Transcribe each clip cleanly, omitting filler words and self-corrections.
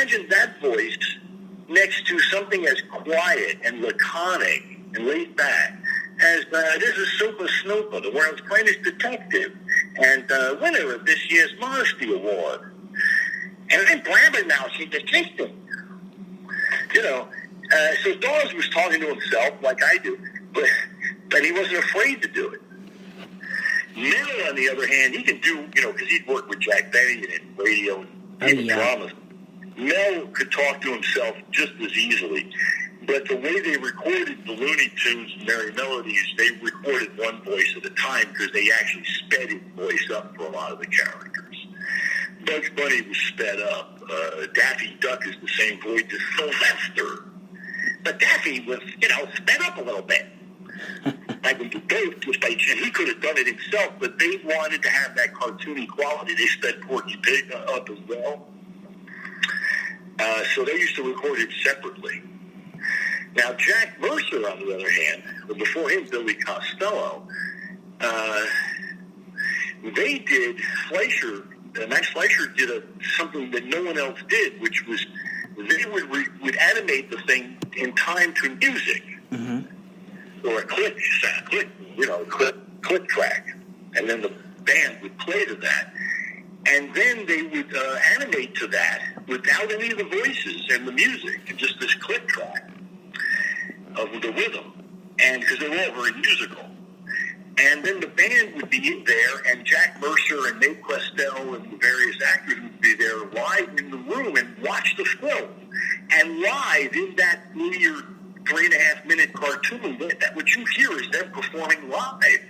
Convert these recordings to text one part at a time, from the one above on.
imagine that voice next to something as quiet and laconic and laid back as this is Super Snooper, the world's greatest detective, and winner of this year's Modesty Award. And I'm blabbermouthing the detective. You know, so Dawes was talking to himself like I do, but he wasn't afraid to do it. Mel, on the other hand, he can do, you know, because he'd worked with Jack Benny and radio and dramas. Mel could talk to himself just as easily. But the way they recorded the Looney Tunes and Merry Melodies, they recorded one voice at a time because they actually sped his voice up for a lot of the characters. Bugs Bunny was sped up. Daffy Duck is the same voice as Sylvester. But Daffy was, you know, sped up a little bit. Like when the Ghost was played, and he could have done it himself, but they wanted to have that cartoony quality. They sped Porky Pig up as well. So they used to record it separately. Now, Jack Mercer, on the other hand, or before him, Billy Costello, they did Fleischer, Max Fleischer did something that no one else did, which was they would animate the thing in time to music, or a click, you know, click track, and then the band would play to that. And then they would animate to that without any of the voices and the music, and just this click track of the rhythm, and because they were all very musical. And then the band would be in there, and Jack Mercer and Nate Questel and the various actors would be there live in the room and watch the film. And live in that linear 3.5-minute cartoon, that what you hear is them performing live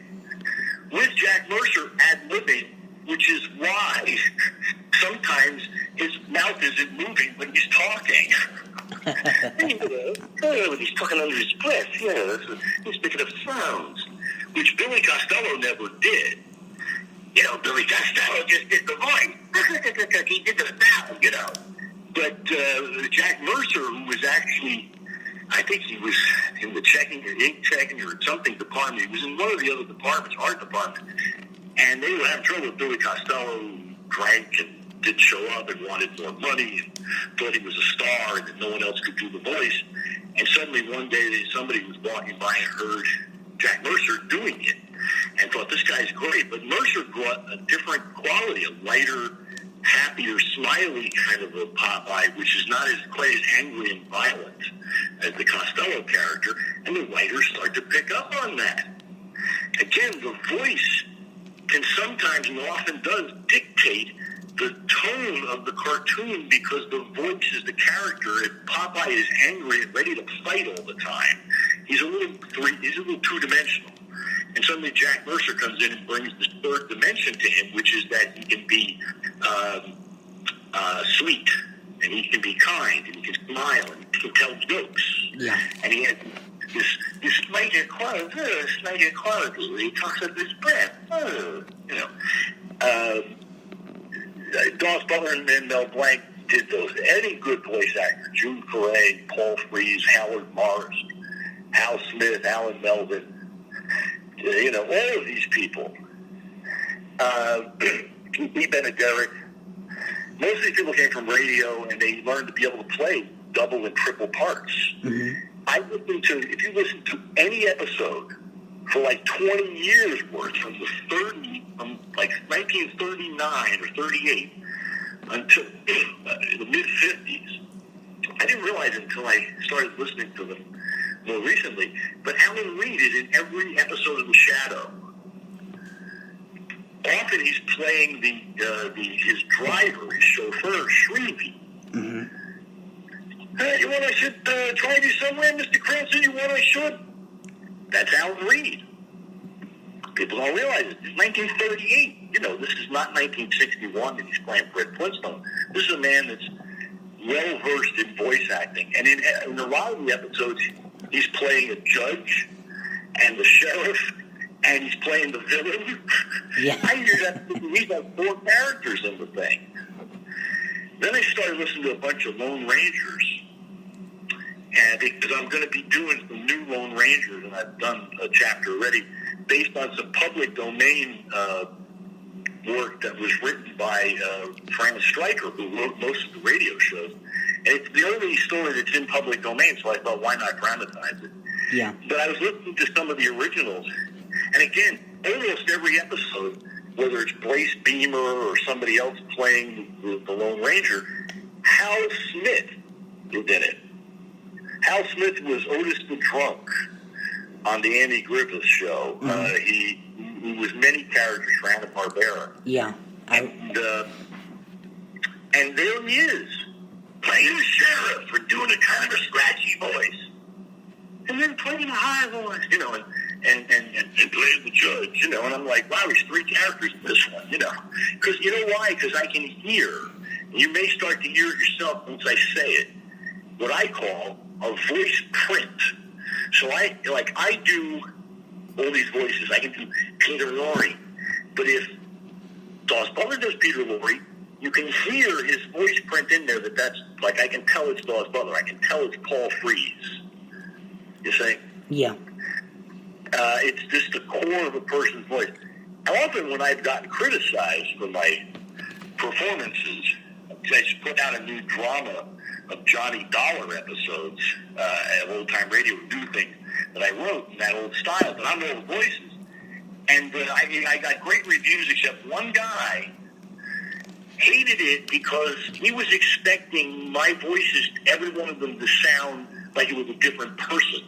with Jack Mercer ad-libbing, which is why sometimes his mouth isn't moving when he's talking. He's talking under his breath. Yeah, he's picking up sounds, which Billy Costello never did. You know, Billy Costello just did the voice. He did the sound, you know. But Jack Mercer, who was actually, I think he was in the checking or ink checking or something department. He was in one of the other departments, art department. And they were having trouble with Billy Costello, drank and didn't show up and wanted more money and thought he was a star and that no one else could do the voice. And suddenly one day somebody was walking by and heard Jack Mercer doing it and thought, this guy's great. But Mercer brought a different quality, a lighter, happier, smiley kind of a Popeye, which is not as quite as angry and violent as the Costello character. And the writers start to pick up on that. Again, the voice can sometimes and often does dictate the tone of the cartoon because the voice is the character. If Popeye is angry and ready to fight all the time, he's a little two-dimensional. And suddenly Jack Mercer comes in and brings this third dimension to him, which is that he can be sweet, and he can be kind, and he can smile, and he can tell jokes. Yeah. And he has this slighter quality where he talks under his breath. You know. Dawes Butler and Mel Blanc did those. Any good voice actor, June Foray, Paul Frees, Howard Morris, Hal Smith, Alan Melvin, you know, all of these people. B. Benaderet. Most of these people came from radio, and they learned to be able to play double and triple parts. Mm-hmm. If you listen to any episode for like 20 years worth, from like 1939 or 38 until the mid-50s, I didn't realize it until I started listening to them more recently, but Alan Reed is in every episode of The Shadow. Often he's playing his driver, his chauffeur, Shrevey. Mm-hmm. Hey, you want I should drive you somewhere, Mr. Cranston? You want I should? That's Alan Reed. People don't realize it. It's 1938. You know, this is not 1961 and he's playing Fred Flintstone. This is a man that's well-versed in voice acting. And in a lot of the episodes, he's playing a judge and the sheriff, and he's playing the villain. Yeah. I hear that he's got 4 characters in the thing. Then I started listening to a bunch of Lone Rangers, and because I'm going to be doing some new Lone Rangers, and I've done a chapter already, based on some public domain work that was written by Frank Stryker, who wrote most of the radio shows. And it's the only story that's in public domain, so I thought, why not dramatize it? Yeah. But I was listening to some of the originals, and again, almost every episode, whether it's Brace Beamer or somebody else playing the Lone Ranger, Hal Smith is in it. Hal Smith was Otis the Drunk on the Andy Griffith Show. Mm-hmm. He was many characters for Hanna-Barbera. Yeah. And there he is, playing the sheriff or doing a kind of a scratchy voice. And then playing a high voice, you know, and playing the judge, you know. And I'm like, wow, there's 3 characters in this one, you know. Because you know why? Because I can hear, you may start to hear it yourself once I say it, what I call a voice print. So I do all these voices. I can do Peter Lorre. But if Dawes Butler does Peter Lorre, you can hear his voice print in there that's, like, I can tell it's Dawes Butler. I can tell it's Paul Frees. You see? Yeah. It's just the core of a person's voice. How often when I've gotten criticized for my performances, I just put out a new drama of Johnny Dollar episodes at Old Time Radio, new things that I wrote in that old style, but I'm all voices. And I got great reviews, except one guy hated it because he was expecting my voices, every one of them, to sound like it was a different person.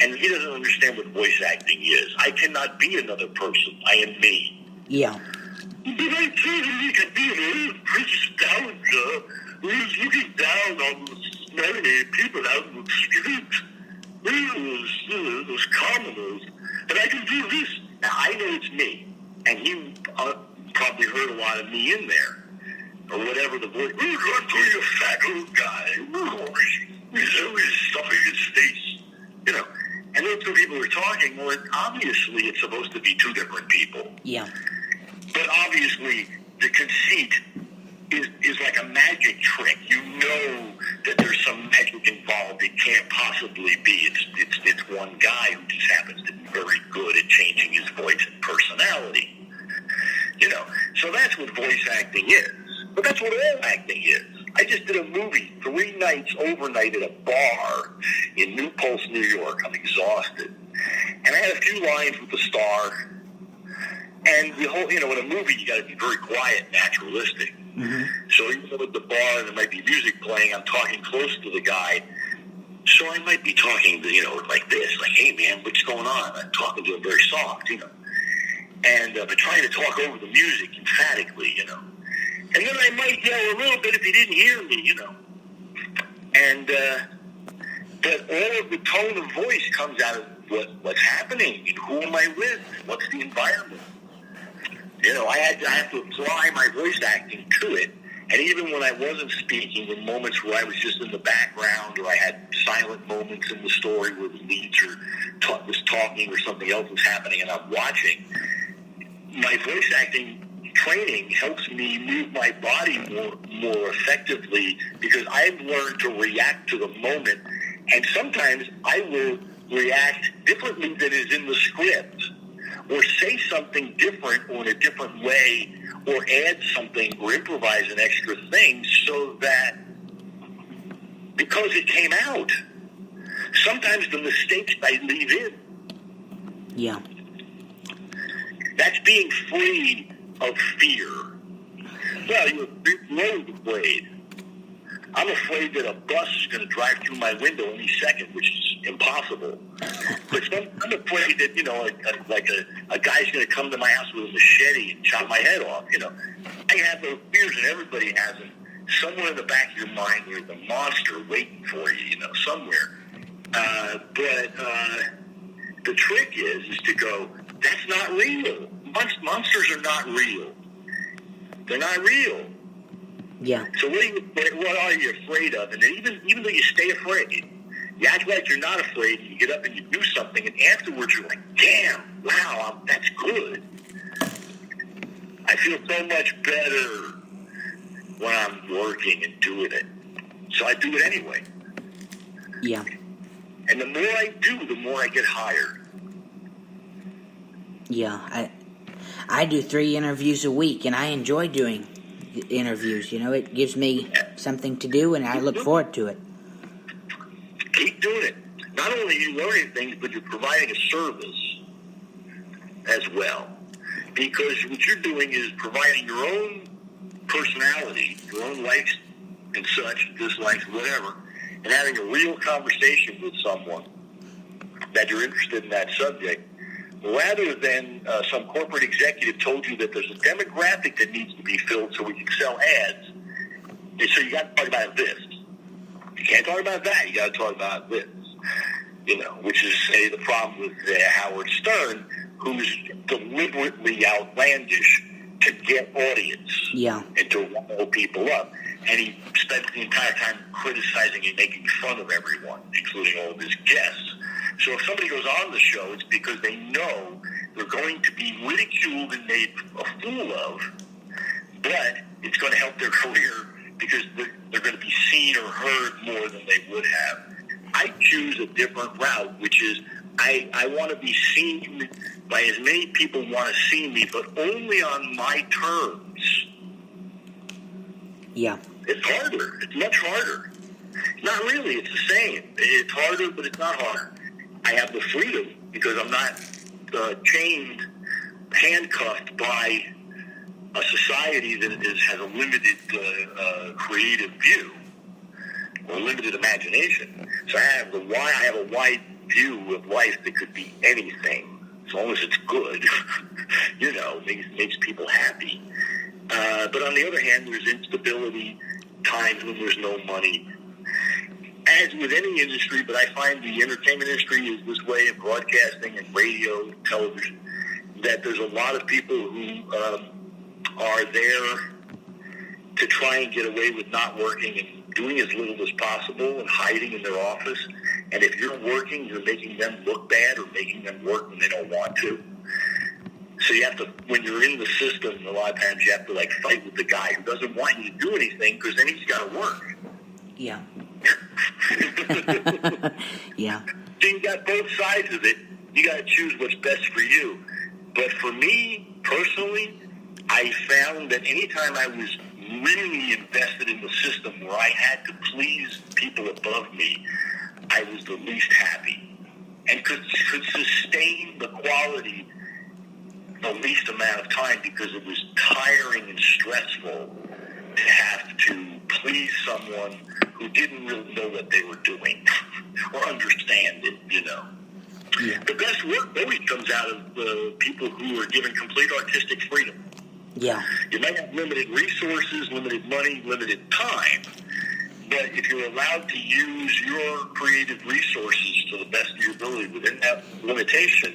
And he doesn't understand what voice acting is. I cannot be another person. I am me. Yeah. But I tried to make a deal. Princess Dowager was looking down on the smelly people out in the street. Those commoners. And I can do this. Now, I know it's me. And he probably heard a lot of me in there. Or whatever the voice. I'm going to a fat old guy. He's always stuffing his face. You know. And those 2 people are talking. Well, obviously, it's supposed to be 2 different people. Yeah. But obviously, the conceit is like a magic trick. You know that there's some magic involved. It can't possibly be. It's one guy who just happens to be very good at changing his voice and personality. You know, so that's what voice acting is. But that's what all acting is. I just did a movie 3 nights overnight at a bar in New Paltz, New York. I'm exhausted. And I had a few lines with the star. And the whole, you know, in a movie, you got to be very quiet, naturalistic. Mm-hmm. So even though at the bar there might be music playing, I'm talking close to the guy. So I might be talking, you know, like this, like, hey, man, what's going on? I'm talking to him very soft, you know. And but trying to talk over the music emphatically, you know. And then I might yell a little bit if he didn't hear me, you know. And but all of the tone of voice comes out of what's happening and who am I with? What's the environment? You know, I have to apply my voice acting to it. And even when I wasn't speaking, in moments where I was just in the background or I had silent moments in the story where the leads was talking or something else was happening and I'm watching, my voice acting training helps me move my body more effectively because I've learned to react to the moment. And sometimes I will react differently than is in the script or say something different or in a different way or add something or improvise an extra thing so that because it came out, sometimes the mistakes I leave in. Yeah. That's being free of fear. Well, you're really afraid. I'm afraid that a bus is going to drive through my window any second, which is impossible. But I'm afraid that, you know, a guy's going to come to my house with a machete and chop my head off, you know. I have those fears, and everybody has them. Somewhere in the back of your mind, there's a monster waiting for you, you know, somewhere. But the trick is to go, that's not real. Monsters are not real. They're not real. Yeah. So what are you afraid of? And then even though you stay afraid, you act like you're not afraid, and you get up and you do something, and afterwards you're like, damn, wow, that's good. I feel so much better when I'm working and doing it. So I do it anyway. Yeah. And the more I do, the more I get hired. Yeah, I do 3 interviews a week, and I enjoy doing interviews. You know, it gives me something to do, and I look forward to it. Keep doing it. Not only are you learning things, but you're providing a service as well. Because what you're doing is providing your own personality, your own likes and such, dislikes, whatever, and having a real conversation with someone that you're interested in that subject, rather than some corporate executive told you that there's a demographic that needs to be filled so we can sell ads. And so you got to talk about this. You can't talk about that. You got to talk about this. Which is, say, the problem with Howard Stern, who's deliberately outlandish to get audience and to rile people up. And he spent the entire time criticizing and making fun of everyone, including all of his guests. So if somebody goes on the show, it's because they know they're going to be ridiculed and made a fool of, but it's going to help their career because they're going to be seen or heard more than they would have. I choose a different route, which is I want to be seen by as many people want to see me, but only on my terms. Yeah. It's harder. It's much harder. Not really. It's the same. It's harder, but it's not harder. I have the freedom because I'm not chained, handcuffed by a society that has a limited creative view or limited imagination. So I have a wide view of life that could be anything, as long as it's good. Makes people happy. But on the other hand, there's instability, times when there's no money. As with any industry, but I find the entertainment industry is this way, in broadcasting and radio, television, that there's a lot of people who are there to try and get away with not working and doing as little as possible and hiding in their office. And if you're working, you're making them look bad or making them work when they don't want to. So you have to, when you're in the system, a lot of times you have to fight with the guy who doesn't want you to do anything because then he's got to work. Yeah. Yeah. So you got both sides of it. You got to choose what's best for you. But for me, personally, I found that anytime I was really invested in the system where I had to please people above me, I was the least happy and could sustain the quality the least amount of time because it was tiring and stressful to have to please someone who didn't really know what they were doing or understand it, Yeah. The best work always comes out of people who are given complete artistic freedom. Yeah. You might have limited resources, limited money, limited time, but if you're allowed to use your creative resources to the best of your ability within that limitation,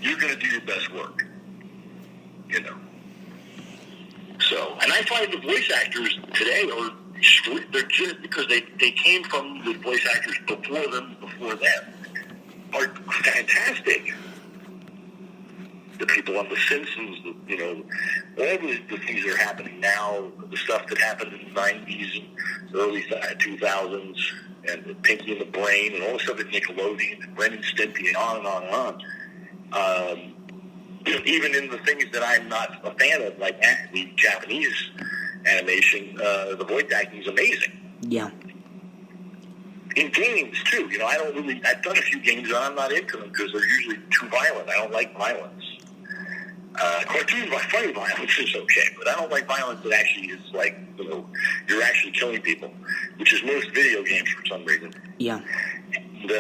you're going to do your best work, So, and I find the voice actors today they're just because they came from the voice actors before them, are fantastic. The people on The Simpsons, all the things that are happening now, the stuff that happened in the 90s and early 2000s, and Pinky and the Brain, and all the stuff at Nickelodeon, and Ren and Stimpy, and on and on and on. Even in the things that I'm not a fan of, like the Japanese animation, the voice acting is amazing. Yeah. In games, too. I've done a few games and I'm not into them because they're usually too violent. I don't like violence. Cartoon funny violence is okay, but I don't like violence that actually is you're actually killing people, which is most video games for some reason. Yeah. And,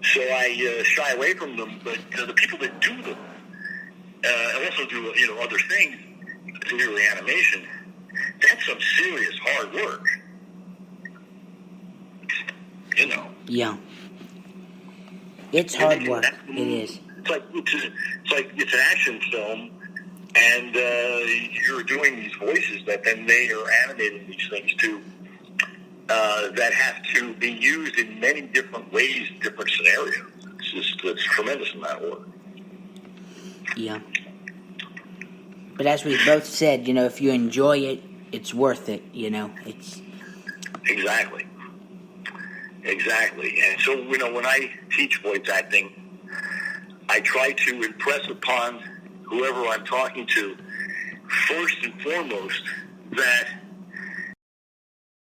so I shy away from them, but the people that do them, also do other things, particularly animation. That's some serious hard work. Yeah. It's hard work. It is. It's an action film, and you're doing these voices that then they are animating these things too. That have to be used in many different ways, different scenarios. It's a tremendous amount of work. Yeah. But as we've both said, if you enjoy it, it's worth it, It's... Exactly. And so, when I teach voice acting, I try to impress upon whoever I'm talking to, first and foremost, that